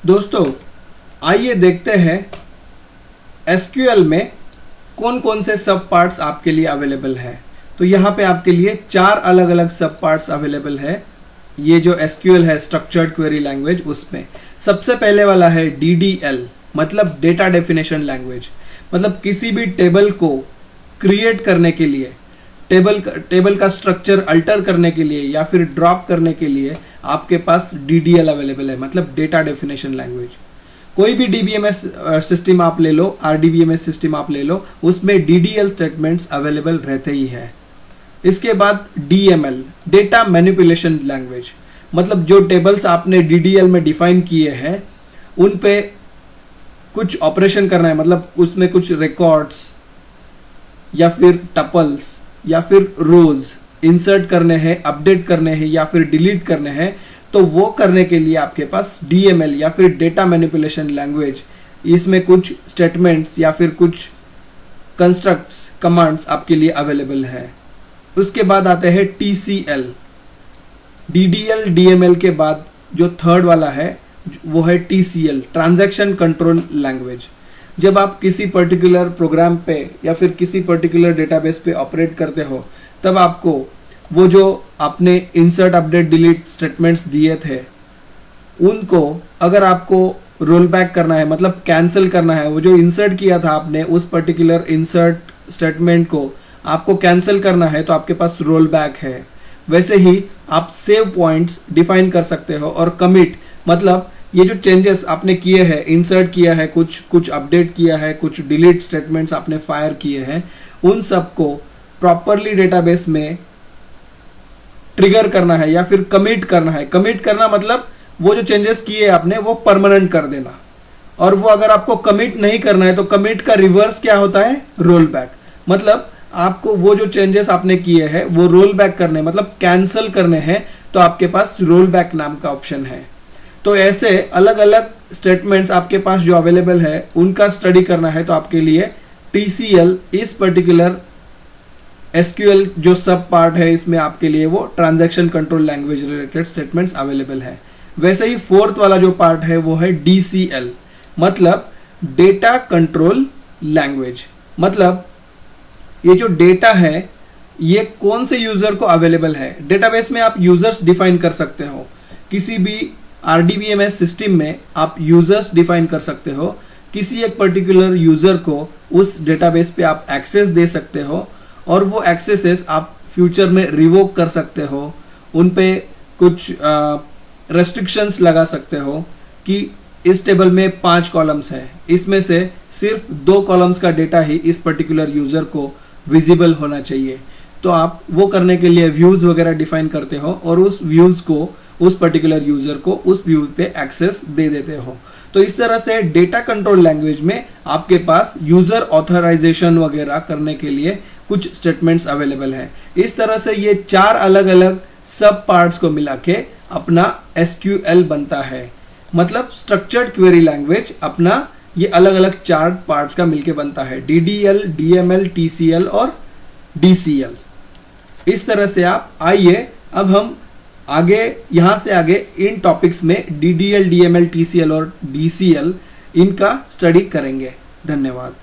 दोस्तों आइए देखते हैं एसक्यूएल में कौन कौन से सब पार्ट्स आपके लिए अवेलेबल है। तो यहाँ पे आपके लिए 4 अलग अलग सब पार्ट्स अवेलेबल है। ये जो एसक्यूएल है स्ट्रक्चर्ड क्वेरी लैंग्वेज, उसमें सबसे पहले वाला है डीडीएल, मतलब डेटा डेफिनेशन लैंग्वेज। मतलब किसी भी टेबल को क्रिएट करने के लिए, टेबल का स्ट्रक्चर अल्टर करने के लिए या फिर ड्रॉप करने के लिए आपके पास डीडीएल अवेलेबल है, मतलब डेटा डेफिनेशन लैंग्वेज। कोई भी डीबीएमएस सिस्टम आप ले लो, आरडीबीएमएस सिस्टम आप ले लो, उसमें डीडीएल स्टेटमेंट्स अवेलेबल रहते ही है। इसके बाद डीएमएल, डेटा मैनिपुलेशन लैंग्वेज, मतलब जो टेबल्स आपने डीडीएल में डिफाइन किए हैं उन पे कुछ ऑपरेशन करना है, मतलब उसमें कुछ रिकॉर्ड्स या फिर टपल्स या फिर रोज इंसर्ट करने हैं, अपडेट करने हैं या फिर डिलीट करने हैं, तो वो करने के लिए आपके पास डीएमएल या फिर डेटा मैनिपुलेशन लैंग्वेज, इसमें कुछ स्टेटमेंट्स या फिर कुछ कंस्ट्रक्ट्स, कमांड्स आपके लिए अवेलेबल है। उसके बाद आते हैं टीसीएल। डीडीएल डीएमएल के बाद जो थर्ड वाला है वो है टीसीएल, ट्रांजैक्शन कंट्रोल लैंग्वेज। जब आप किसी पर्टिकुलर प्रोग्राम पे या फिर किसी पर्टिकुलर डेटाबेस पे ऑपरेट करते हो, तब आपको वो जो आपने इंसर्ट अपडेट डिलीट स्टेटमेंट्स दिए थे उनको अगर आपको रोल बैक करना है, मतलब कैंसिल करना है, वो जो इंसर्ट किया था आपने उस पर्टिकुलर इंसर्ट स्टेटमेंट को आपको कैंसिल करना है, तो आपके पास रोल बैक है। वैसे ही आप सेव पॉइंट्स डिफाइन कर सकते हो और कमिट, मतलब ये जो चेंजेस आपने किए हैं, इंसर्ट किया है, कुछ अपडेट किया है, कुछ डिलीट स्टेटमेंट्स आपने फायर किए हैं, उन सबको प्रॉपरली डेटाबेस में ट्रिगर करना है या फिर कमिट करना है। कमिट करना मतलब वो जो चेंजेस किए आपने वो परमानेंट कर देना। और वो अगर आपको कमिट नहीं करना है तो कमिट का रिवर्स क्या होता है? Roll back. मतलब आपको वो जो चेंजेस आपने किए हैं वो रोल बैक करने, मतलब कैंसिल करने हैं, तो आपके पास रोल बैक नाम का ऑप्शन है। तो ऐसे अलग अलग स्टेटमेंट्स आपके पास जो अवेलेबल है उनका स्टडी करना है, तो आपके लिए टीसीएल, इस पर्टिकुलर एसक्यूएल जो सब पार्ट है, इसमें आपके लिए वो transaction control language related statements available है। वैसे ही फोर्थ वाला जो पार्ट है वो है डीसीएल, मतलब डेटा कंट्रोल लैंग्वेज। मतलब ये जो डेटा है ये कौन से यूजर को अवेलेबल है। डेटाबेस में आप यूजर्स डिफाइन कर सकते हो, किसी भी आरडीबीएमएस सिस्टम में आप यूजर्स डिफाइन कर सकते हो। किसी एक पर्टिकुलर यूजर को उस डेटाबेस पे आप एक्सेस दे सकते हो और वो एक्सेसेस आप फ्यूचर में रिवोक कर सकते हो। उन पे कुछ रेस्ट्रिक्शंस लगा सकते हो कि इस टेबल में 5 कॉलम्स है, इसमें से सिर्फ 2 कॉलम्स का डेटा ही इस पर्टिकुलर यूजर को विजिबल होना चाहिए। तो आप वो करने के लिए व्यूज वगैरह डिफाइन करते हो और उस व्यूज को, उस पर्टिकुलर यूजर को उस व्यू पे एक्सेस दे देते हो। तो इस तरह से डेटा कंट्रोल लैंग्वेज में आपके पास यूजर ऑथराइजेशन वगैरह करने के लिए कुछ स्टेटमेंट्स अवेलेबल है। इस तरह से ये 4 अलग अलग सब पार्ट्स को मिला के अपना एसक्यूएल बनता है। मतलब स्ट्रक्चर्ड क्वेरी लैंग्वेज अपना ये अलग अलग 4 पार्ट्स का मिलके बनता है, डीडीएल, डीएमएल, टीसीएल और डीसीएल। इस तरह से आप आइए अब हम आगे, यहां से आगे इन टॉपिक्स में डीडीएल, डीएमएल, टीसीएल और डीसीएल इनका स्टडी करेंगे। धन्यवाद।